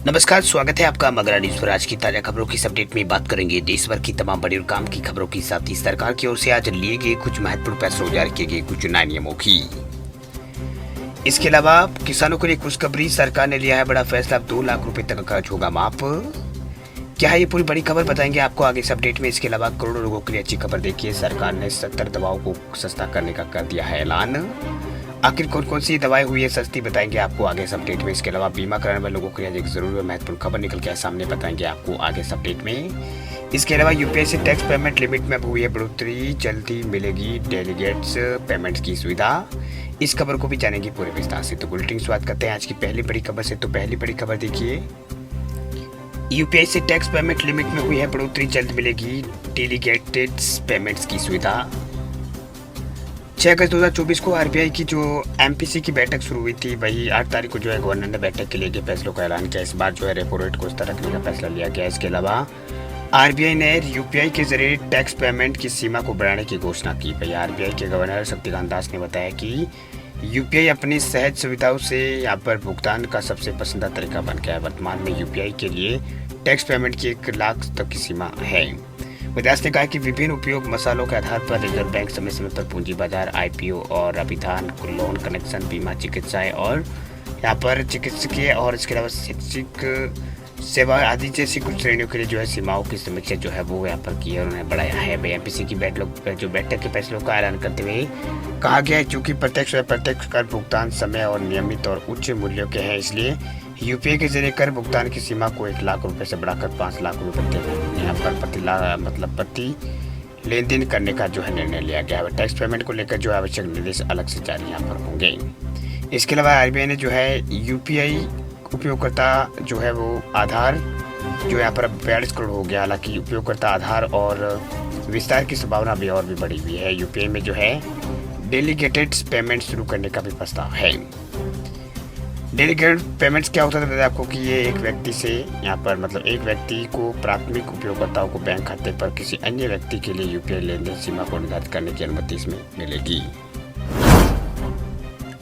नमस्कार, स्वागत है आपका मगरा न्यूज पर। आज की ताजा खबरों की अपडेट में बात करेंगे देश भर की तमाम बड़ी और काम की खबरों के साथ ही सरकार की ओर से आज लिए गए कुछ महत्वपूर्ण फैसलों जारी किए गए कुछ नए नियमों की। इसके अलावा किसानों के लिए खुशखबरी, सरकार ने लिया है बड़ा फैसला, अब 2 लाख रुपए तक का कर्ज होगा माफ। क्या है ये पूरी बड़ी खबर, बताएंगे आपको आगे इस अपडेट में। इसके अलावा करोड़ों लोगों के लिए अच्छी खबर, देखिए सरकार ने 70 दवाओं को सस्ता करने का कर दिया है ऐलान। आखिर कौन कौन सी दवाएं हुई है सस्ती, बताएंगे आपको आगे इस अपडेट में। इसके अलावा बीमा कराने वाले लोगों के लिए एक जरूरी और महत्वपूर्ण खबर निकल के सामने, बताएंगे आपको आगे इस अपडेट में। इसके अलावा यूपीआई से टैक्स पेमेंट लिमिट में हुई है बढ़ोतरी, जल्दी मिलेगी डेलीगेट्स पेमेंट की सुविधा। इस खबर को भी जानेंगे पूरे विस्तार से। तो बुलेटिन शुरुआत करते हैं आज की पहली बड़ी खबर से। तो पहली बड़ी खबर देखिए, यूपीआई से टैक्स पेमेंट लिमिट में हुई है बढ़ोतरी, जल्द मिलेगी डेलीगेटेड पेमेंट्स की सुविधा। 6 अगस्त 2024 को आरबीआई की जो एमपीसी की बैठक शुरू हुई थी, वही 8 तारीख को जो है गवर्नर ने बैठक के लिए फैसलों का ऐलान किया। इस बार जो है रेपो रेट को स्थिर रखने का फैसला लिया गया। इसके अलावा आरबीआई ने यूपीआई के जरिए टैक्स पेमेंट की सीमा को बढ़ाने की घोषणा की। वही आरबीआई के गवर्नर शक्तिकांत दास ने बताया कि यूपीआई अपनी सहज सुविधाओं से यहाँ पर भुगतान का सबसे पसंदीदा तरीका बन गया है। वर्तमान में यूपीआई के लिए टैक्स पेमेंट की 1 लाख तक की सीमा है। विदास ने कहा कि विभिन्न उपयोग मसालों के आधार पर रिजर्व बैंक समय समय पर पूंजी बाजार, आईपीओ और अभिधान, लोन कनेक्शन, बीमा, चिकित्साएं और यहाँ पर चिकित्सकीय और इसके अलावा शैक्षिक सेवा आदि जैसी कुछ श्रेणियों के लिए जो है सीमाओं की समीक्षा जो है वो यहाँ पर की है, उन्होंने बढ़ाया है। एमपीसी की बैठक के फैसलों का ऐलान करते हुए कहा गया है, चूंकि प्रत्यक्ष व अप्रत्यक्ष कर भुगतान समय और नियमित और उच्च मूल्यों के हैं, इसलिए यूपीआई के जरिए कर भुगतान की सीमा को 1 लाख रुपए से बढ़ाकर 5 लाख रुपए तक यहाँ पर प्रति लेन-देन करने का जो है निर्णय लिया गया है। टैक्स पेमेंट को लेकर जो आवश्यक निर्देश अलग से जारी यहाँ पर होंगे। इसके अलावा आरबीआई ने जो है यूपीआई उपयोगकर्ता जो है वो आधार जो यहाँ पर 42 करोड़ हो गया। हालांकि उपयोगकर्ता आधार और विस्तार की संभावना भी और भी बढ़ी हुई है। यूपीआई में जो है डेलीगेटेड पेमेंट शुरू करने का भी प्रस्ताव है। डेलीगेटेड पेमेंट्स क्या होता है, बताया आपको कि ये एक व्यक्ति से यहाँ पर एक व्यक्ति को प्राथमिक उपयोगकर्ताओं को बैंक खाते पर किसी अन्य व्यक्ति के लिए यूपीआई लेनदेन सीमा को निर्धारित करने की अनुमति इसमें मिलेगी।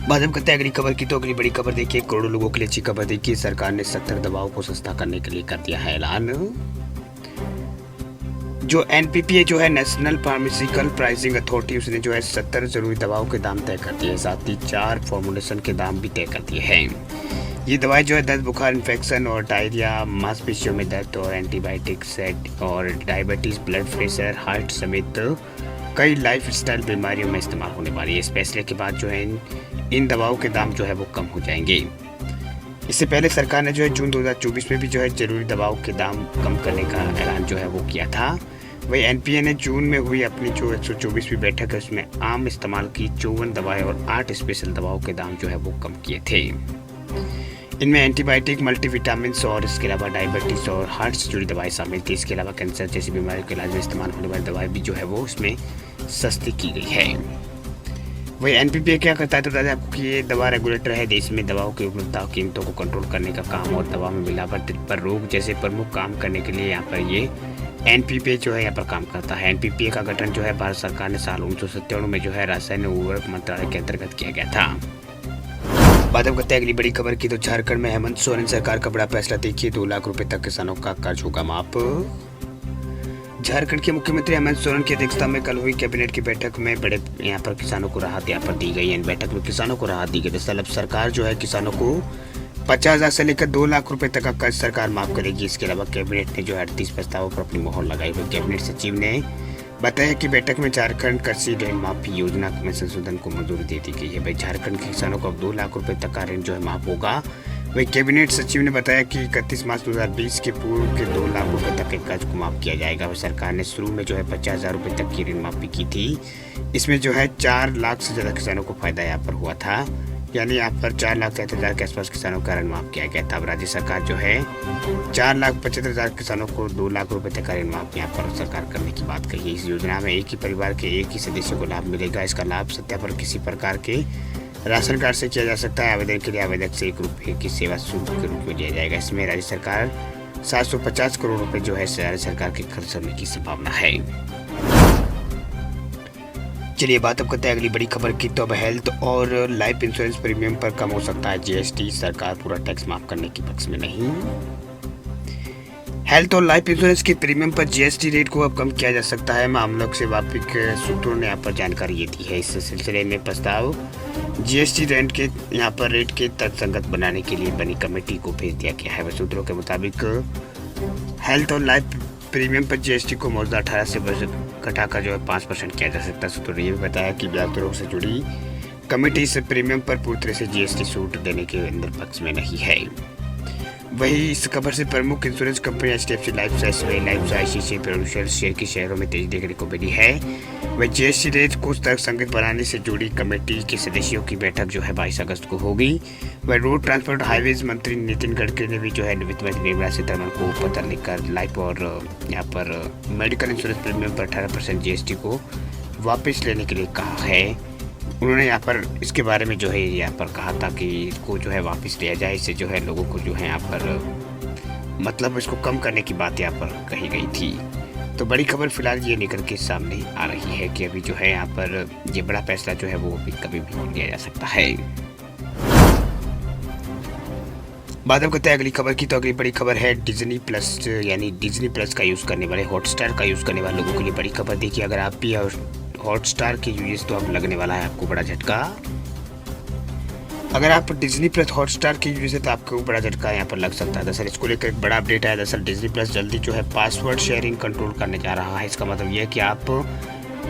बात हम करते हैं अगली खबर की। तो अगली बड़ी खबर देखिए, करोड़ों लोगों के लिए अच्छी खबर देखिए, सरकार ने 70 दवाओं को सस्ता करने के लिए कर दिया है ऐलान। जो एनपीपीए जो है नेशनल फार्मास्यूटिकल प्राइसिंग अथॉरिटी, उसने जो है 70 जरूरी दवाओं के दाम तय कर दिए, साथ ही 4 फॉर्मुलेशन के दाम भी तय कर दिए हैं। ये दवाएं जो है दर्द, बुखार, इन्फेक्शन और डायरिया, मांसपेशियों में दर्द और एंटीबायोटिक सेट और डायबिटीज, ब्लड प्रेशर, हार्ट समेत कई लाइफस्टाइल बीमारियों में इस्तेमाल होने वाली है। इस फैसले के बाद जो है इन दवाओं के दाम जो है वो कम हो जाएंगे। इससे पहले सरकार ने जो है जून 2024 में भी जो है जरूरी दवाओं के दाम कम करने का ऐलान जो है वो किया था। वही एनपीए ने जून में हुई अपनी जो 124वीं बैठक है, उसमें आम इस्तेमाल की 54 दवाएं और 8 स्पेशल दवाओं के दाम जो है वो कम किए थे। इनमें एंटीबायोटिक, मल्टीविटामिन और इसके अलावा डायबिटीज और हार्ट से जुड़ी दवाएं शामिल थी। इसके अलावा कैंसर जैसी बीमारियों के इलाज में इस्तेमाल होने वाली दवाएं भी जो है वो उसमें सस्ती की गई है। वही एनपीपीए क्या करता है, तो बता दें आपको कि ये दवा रेगुलेटर है, देश में दवाओं की उपलब्धता और कीमतों को कंट्रोल करने का काम और दवा में मिलावट पर रोक जैसे प्रमुख काम करने के लिए यहाँ पर ये एनपीपीए जो है यहाँ पर काम करता है। एनपीपीए का गठन जो है भारत सरकार ने साल 1997 में जो है रासायनिक उर्वरक मंत्रालय के अंतर्गत किया गया था। बात हम करते हैं अगली बड़ी खबर की। तो झारखंड में हेमंत सोरेन सरकार का बड़ा फैसला देखिए, 2 लाख रुपए तक किसानों का कर्ज होगा माफ। झारखंड के मुख्यमंत्री हेमंत सोरेन की अध्यक्षता में कल हुई कैबिनेट की बैठक में बड़े यहाँ पर किसानों को राहत यहाँ पर दी गई है। इन बैठक में किसानों को राहत दी गई। दरअसल सरकार जो है किसानों को 50,000 से लेकर 2 लाख रुपए तक का कर्ज सरकार माफ करेगी। इसके अलावा कैबिनेट ने जो है 38 प्रस्तावों पर अपनी मोहर लगाई हुई। कैबिनेट सचिव ने बताया कि बैठक में झारखंड कृषि ऋण माफी योजना में संशोधन को मंजूरी दे दी गई है। भाई झारखंड के किसानों को अब 2 लाख रुपए तक का ऋण जो है माफ होगा। वही कैबिनेट सचिव ने बताया कि 31 मार्च 2020 के पूर्व के 2 लाख रुपए तक के कर्ज को माफ किया जाएगा। वही सरकार ने शुरू में जो है 50,000 रुपए तक की ऋण माफी की थी। इसमें जो है 4 लाख से ज़्यादा किसानों को फायदा यहाँ पर हुआ था, यानी यहाँ पर 4,73,000 के आसपास किसानों का ऋण माफ किया गया था। अब राज्य सरकार जो है 4,75,000 किसानों को 2 लाख रुपए तक का ऋण माफ यहाँ पर सरकार करने की बात कही है। इस योजना में एक ही परिवार के एक ही सदस्य को लाभ मिलेगा। इसका लाभ सत्यापन किसी प्रकार के राशन कार्ड से किया जा सकता है। आवेदन के लिए आवेदक से 1 रुपये की सेवा शुल्क के रूप में दिया जाएगा। इसमें राज्य सरकार 750 करोड़ रुपए जो है राज्य सरकार के खर्च करने की संभावना है। चलिए बात अब करते हैं अगली बड़ी खबर की। तो अब हेल्थ और लाइफ इंश्योरेंस प्रीमियम पर कम हो सकता है जीएसटी, सरकार पूरा टैक्स माफ करने के पक्ष में नहीं। हेल्थ और लाइफ इंश्योरेंस के प्रीमियम पर जीएसटी रेट को अब कम किया जा सकता है, मामलों से वाकिफ सूत्रों ने यहाँ पर जानकारी ये दी है। इस सिलसिले में प्रस्ताव जीएसटी रेट के तर्कसंगत बनाने के लिए बनी कमेटी को भेज दिया गया है। सूत्रों के मुताबिक हेल्थ और लाइफ प्रीमियम पर जीएसटी को मौजूदा 18 से घटाकर 5% किया जा सकता है। सूत्रों ने यह भी बताया कि ब्याज दरों से जुड़ी कमेटी इस प्रीमियम पर पूरी तरह से जीएसटी छूट देने के अंदर पक्ष में नहीं है। वहीं इस खबर से प्रमुख insurance company HDFC life, SBI life, ICICI prudential share की शेयरों में तेजी देखने को मिली है। वह जीएसटी रेट को तर्कसंगत बनाने से जुड़ी कमेटी के सदस्यों की बैठक 22 अगस्त को होगी। वह रोड ट्रांसपोर्ट हाईवेज मंत्री नितिन गडकरी ने भी वित्त मंत्री निर्मला सीतारमण को पत्र लिखकर लाइफ और यहाँ पर मेडिकल इंश्योरेंस प्रीमियम पर 18% जीएसटी को वापस लेने के लिए कहा है। उन्होंने यहाँ पर इसके बारे में यहाँ पर कहा था कि इसको वापस लिया जाए, इससे लोगों को यहाँ पर मतलब इसको कम करने की बात यहाँ पर कही गई थी। तो बड़ी खबर फिलहाल ये निकल के सामने आ रही है कि अभी यहाँ पर ये बड़ा फैसला वो अभी कभी भी लिया जा सकता है। बात अब करते हैं अगली खबर की। तो अगली बड़ी खबर है डिज्नी प्लस, यानी डिज्नी प्लस का यूज़ करने वाले, हॉटस्टार का यूज़ करने वाले लोगों के लिए बड़ी खबर। देखिए, अगर आप भी हॉटस्टार के यूज तो अब लगने वाला है आपको बड़ा झटका। अगर आप डिज्नी प्लस हॉटस्टार के यूज है तो आपको बड़ा झटका यहाँ पर लग सकता है। दरअसल इसको लेकर एक बड़ा अपडेट है। दरअसल डिज्नी प्लस जल्दी पासवर्ड शेयरिंग कंट्रोल करने जा रहा है। इसका मतलब यह है कि आप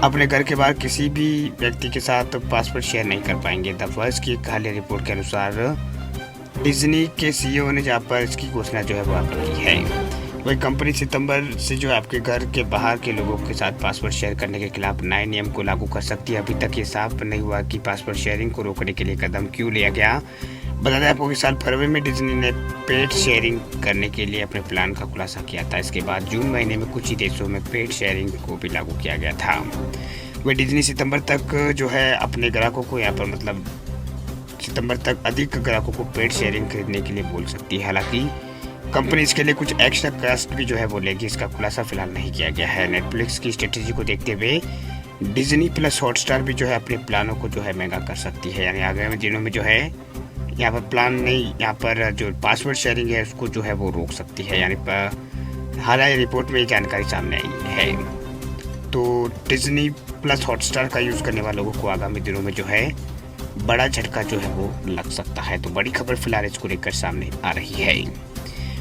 अपने घर के बाहर किसी भी व्यक्ति के साथ पासवर्ड शेयर नहीं कर पाएंगे। द फर्स्ट की एक हालिया रिपोर्ट के अनुसार डिज्नी के सीईओ ने जहाँ पर इसकी घोषणा वो आप की है। वही कंपनी सितंबर से आपके घर के बाहर के लोगों के साथ पासवर्ड शेयर करने के खिलाफ नए नियम को लागू कर सकती है। अभी तक ये साफ नहीं हुआ कि पासवर्ड शेयरिंग को रोकने के लिए कदम क्यों लिया गया। बता दें आपको कि साल फरवरी में डिज्नी ने पेड शेयरिंग करने के लिए अपने प्लान का खुलासा किया था। इसके बाद जून महीने में कुछ ही देशों में पेड शेयरिंग को भी लागू किया गया था। वह डिज्नी सितंबर तक अपने ग्राहकों को यहाँ पर सितंबर तक अधिक ग्राहकों को पेड शेयरिंग खरीदने के लिए बोल सकती है। हालांकि कंपनी इसके लिए कुछ एक्स्ट्रा कॉस्ट भी वो लेगी। इसका खुलासा फिलहाल नहीं किया गया है। नेटफ्लिक्स की स्ट्रेटेजी को देखते हुए डिज्नी प्लस हॉटस्टार भी अपने प्लानों को महंगा कर सकती है। यानी आगामी दिनों में यहाँ पर प्लान नहीं, यहाँ पर जो पासवर्ड शेयरिंग है उसको वो रोक सकती है। यानी हालांकि रिपोर्ट में ये जानकारी सामने आई है। तो डिज्नी प्लस हॉटस्टार का यूज़ करने वाले लोगों को आगामी दिनों में बड़ा झटका वो लग सकता है। तो बड़ी खबर फिलहाल इसको लेकर सामने आ रही है।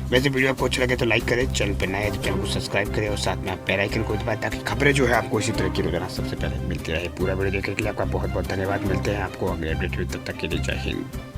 वैसे वीडियो आपको अच्छा लगे तो लाइक करें, चैनल पर नए हैं तो चैनल को सब्सक्राइब करें और साथ में आप बेल आइकन को दबाएं ताकि खबरें आपको इसी तरह की रोजाना सबसे पहले मिलती रहे। पूरा वीडियो देखने के लिए आपका बहुत बहुत धन्यवाद। मिलते हैं आपको अगले अपडेट में, तब तक के लिए जय हिंद।